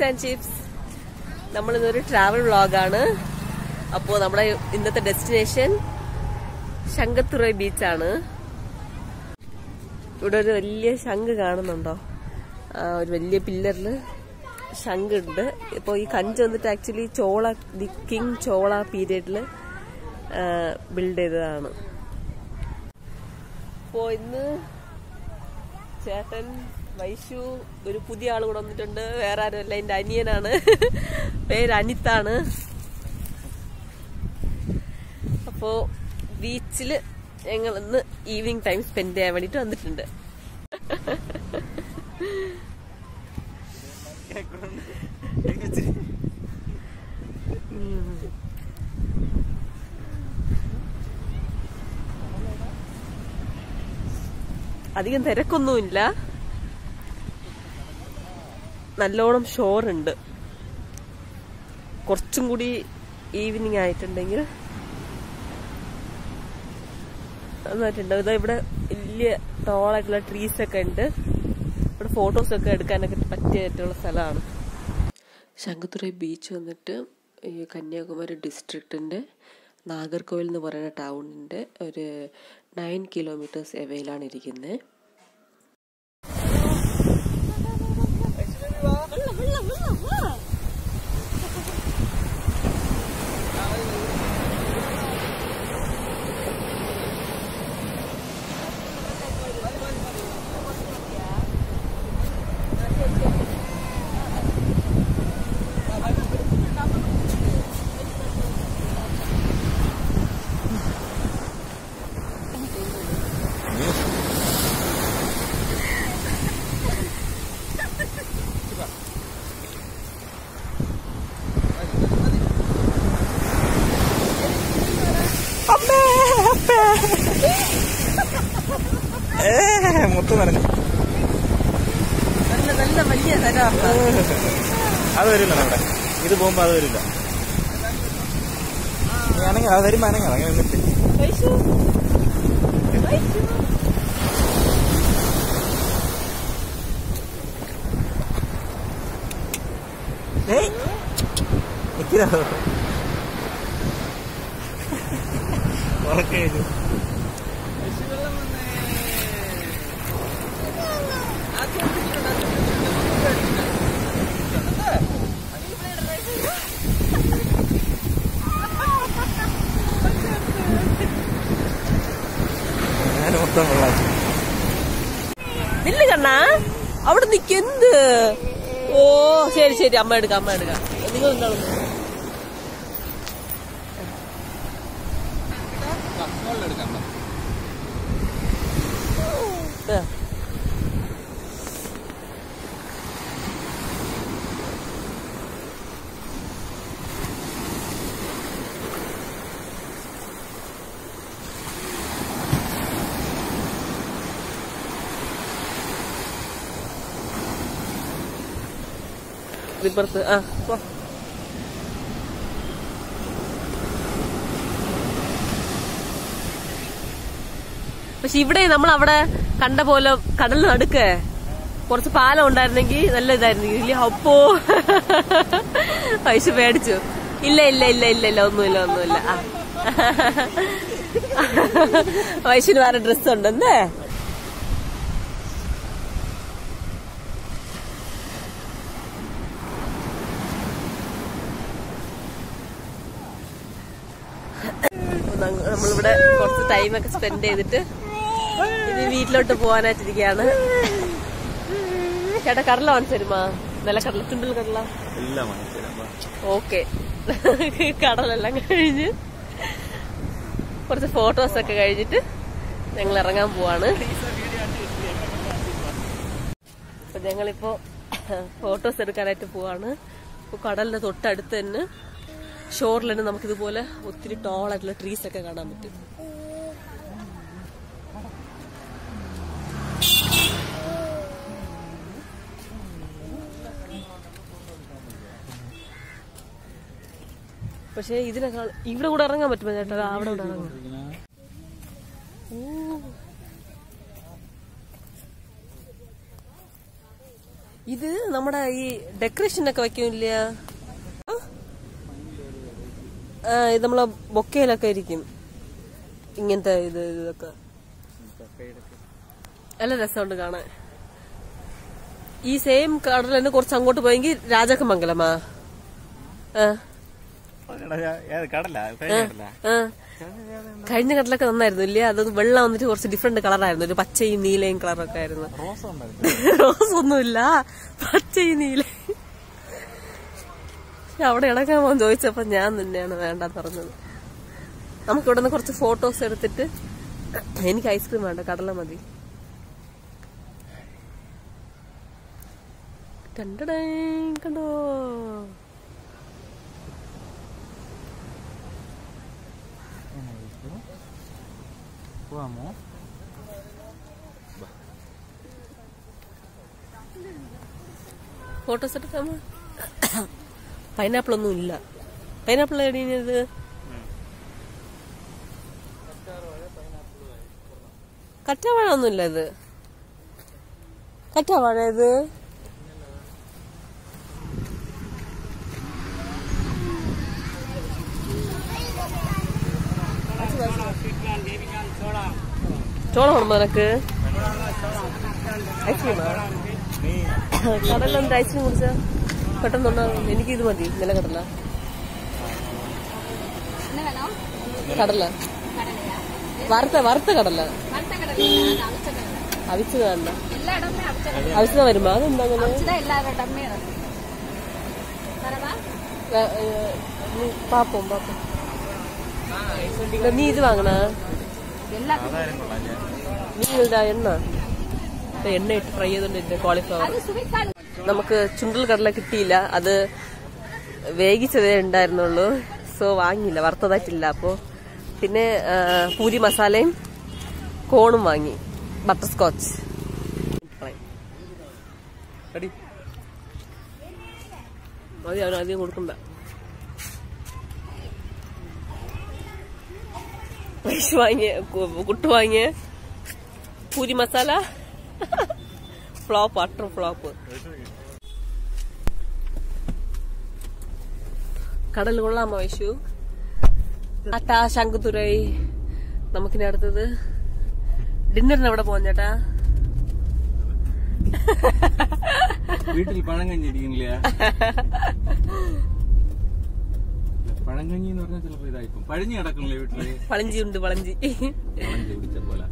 Fish and chips. നമ്മളിന്നൊരു travel വ്ളോഗാണ്. അപ്പോൾ നമ്മുടെ ഇന്നത്തെ ഡെസ്റ്റിനേഷൻ ശംഖത്തുറൈ ബീച്ചാണ്. ഇവിടെ ഒരു വലിയ ശംഖ് കാണുന്നുണ്ടോ? ഒരു വലിയ പില്ലറില് ശംഖ് ഉണ്ട്. ഇപ്പോൾ ഈ കഞ്ച് വന്നിട്ട് ആക്ച്വലി ദി കിങ് ചോള പീരീഡില് ബിൽഡ് ചെയ്തതാണ്. അപ്പോൾ ഇന്ന് ചേട്ടൻ വൈശു ഒരു പുതിയ ആള് കൂടെ വന്നിട്ടുണ്ട്. വേറെ ആരുമല്ല, എന്റെ അനിയനാണ്. പേര് അനിത്താണ്. അപ്പോ ബീച്ചില് ഞങ്ങൾ ഇന്ന് ഈവനിങ് ടൈം സ്പെൻഡ് ചെയ്യാൻ വേണ്ടിട്ട് വന്നിട്ടുണ്ട്. അധികം തിരക്കൊന്നുമില്ല, നല്ലോണം ഷോറുണ്ട്. കുറച്ചും കൂടി ഈവനിങ് ആയിട്ടുണ്ടെങ്കിൽ നന്നായിട്ടുണ്ട്. ഇതാ ഇവിടെ വലിയ ടോളായിട്ടുള്ള ട്രീസ് ഒക്കെ ഉണ്ട്. ഇവിടെ ഫോട്ടോസൊക്കെ എടുക്കാനൊക്കെ പറ്റിയിട്ടുള്ള സ്ഥലമാണ്. ശംഖത്തുറൈ ബീച്ച് വന്നിട്ട് ഈ കന്യാകുമാരി ഡിസ്ട്രിക്റ്റിന്റെ നാഗർകോവിൽ എന്ന് പറയുന്ന ടൗണിന്റെ ഒരു 9 കിലോമീറ്റേഴ്സ് എവയിലാണ് ഇരിക്കുന്നത്. മൊത്തം നനഞ്ഞു. നല്ല വലിയ അത് വരില്ല നമ്മുടെ ഇത് പോകുമ്പോ അത് വരില്ല. അനങ്ങ അത് വരുമ്പോ അനങ്ങ അങ്ങനെ വന്നിട്ട് ഉറക്കെ നില്ല കണ്ണാ അവിടെ നിക്കെന്ത്. ഓ ശരി ശരി, അമ്മ എടുക്കാം. നിങ്ങൾ എന്താണെന്ന് ഇപ്പുറത്ത്. പക്ഷെ ഇവിടെ നമ്മൾ അവിടെ കണ്ട പോലെ കടലിന് നടുക്ക് കുറച്ച് പാലം ഉണ്ടായിരുന്നെങ്കിൽ നല്ല ഇതായിരുന്നു. ഇല്ല അപ്പോ പൈസ പേടിച്ചു. ഇല്ല ഒന്നുമില്ല. വൈശുന് വേറെ ഡ്രസ് ഉണ്ടെന്നേ. നമ്മളിവിടെ കുറച്ച് ടൈമൊക്കെ സ്പെൻഡ് ചെയ്തിട്ട് ഇനി വീട്ടിലോട്ട് പോകാനായിട്ടിരിക്കുകയാണ്. ചേട്ടാ കടല വാങ്ങിച്ചു തരുമാ? നിലക്കടല, ചുണ്ടൽ കടല. ഓക്കെ, കടലെല്ലാം കഴിഞ്ഞ് കുറച്ച് ഫോട്ടോസൊക്കെ കഴിഞ്ഞിട്ട് ഞങ്ങൾ ഇറങ്ങാൻ പോവാണ്. അപ്പൊ ഞങ്ങളിപ്പോ ഫോട്ടോസ് എടുക്കാനായിട്ട് പോവാണ്. ഇപ്പൊ കടലിന്റെ തൊട്ടടുത്ത് തന്നെ ഷോറിൽ തന്നെ നമുക്കിതുപോലെ ഒത്തിരി ടോളായിട്ടുള്ള ട്രീസ് ഒക്കെ കാണാൻ പറ്റും. പക്ഷെ ഇതിനേക്കാൾ ഇവിടെ കൂടെ ഇറങ്ങാൻ പറ്റുമോ ചേട്ടാ? അവിടെ കൂടെ ഇറങ്ങാം. ഇത് നമ്മുടെ ഈ ഡെക്കറേഷനൊക്കെ വെക്കില്ല, ഇത് നമ്മളെ ബൊക്കയിലൊക്കെ ഇരിക്കും ഇങ്ങനത്തെ ഇതൊക്കെ. നല്ല രസമുണ്ട് കാണാൻ. ഈ സെയിം കടൽ തന്നെ കുറച്ച് അങ്ങോട്ട് പോയെങ്കിൽ രാജാക്കമംഗലമാ. കഴിഞ്ഞ കടലൊക്കെ നന്നായിരുന്നു ഇല്ലേ? അത് വെള്ളം വന്നിട്ട് കുറച്ച് ഡിഫറെന്റ് കളറായിരുന്നു, ഒരു പച്ചയും നീലയും കളറൊക്കെ ആയിരുന്നു. റോസ് ഒന്നുമില്ല, പച്ചയും നീലയും. അവിടെ ഇടക്കാൻ പോകാൻ ചോദിച്ചപ്പോ ഞാൻ തന്നെയാണ് വേണ്ടാന്ന് പറഞ്ഞത്. നമുക്കിവിടെ നിന്ന് കുറച്ച് ഫോട്ടോസ് എടുത്തിട്ട്, എനിക്ക് ഐസ്ക്രീം വേണ്ട, കടല മതി. കണ്ടോ ഫോട്ടോസ് എടുക്കാമോ? പൈനാപ്പിൾ ഒന്നും ഇല്ല. പൈനാപ്പിൾ എടീനത്? കറ്റാവാഴ ഒന്നുമില്ല. ഇത് കറ്റാവാഴ, ഇത് ചോളം വേണോ നിനക്ക്? ഐസ്ക്രീമാ? കടലെന്ത് ഐസ്ക്രീം കുടിച്ച പെട്ടെന്നുണ്ടാവും. എനിക്ക് ഇത് മതി, നിലക്കടല. കടല വറുത്ത കടല, അവിച്ചത് വേണ്ട. അവിച്ചത് വരുമ്പോ അതെന്താ പാപ്പം പാപ്പം. നീ ഇത് വാങ്ങണ? നീ എണ്ണ ഇട്ട് ഫ്രൈ ചെയ്തോണ്ടിരുന്ന കോളിഫ്ലവർ. നമുക്ക് ചുണ്ടൽ കടല കിട്ടിയില്ല, അത് വേഗിച്ചതേ ഉണ്ടായിരുന്നുള്ളൂ. സോ വാങ്ങിയില്ല, വറുത്തതായിട്ടില്ല. അപ്പോ പിന്നെ പൂരി മസാലയും കോണും വാങ്ങി, ബട്ടർ സ്കോച്ച്. മതി, അവന് അധികം കൊടുക്കണ്ട. വാങ്ങിയ കുട്ടു വാങ്ങിയ puri masala flop, utter flop. കടൽ കൊള്ളാമോ വൈശു? ആട്ടാ ശംഖുതുറൈ. നമുക്കിനി അടുത്തത് ഡിന്നറിന് എവിടെ പോവാൻ ചേട്ടാ? വീട്ടിൽ പഴങ്കഞ്ഞി അടിക്കുന്നില്ല. പഴങ്കഞ്ഞി എന്ന് പറഞ്ഞാൽ ചിലപ്പോ ഇതായിപ്പോ പഴഞ്ഞി കിടക്കുന്നില്ലേ വീട്ടില്? പളഞ്ചി ഉണ്ട്, പളഞ്ചി കുടിച്ച പോലെ.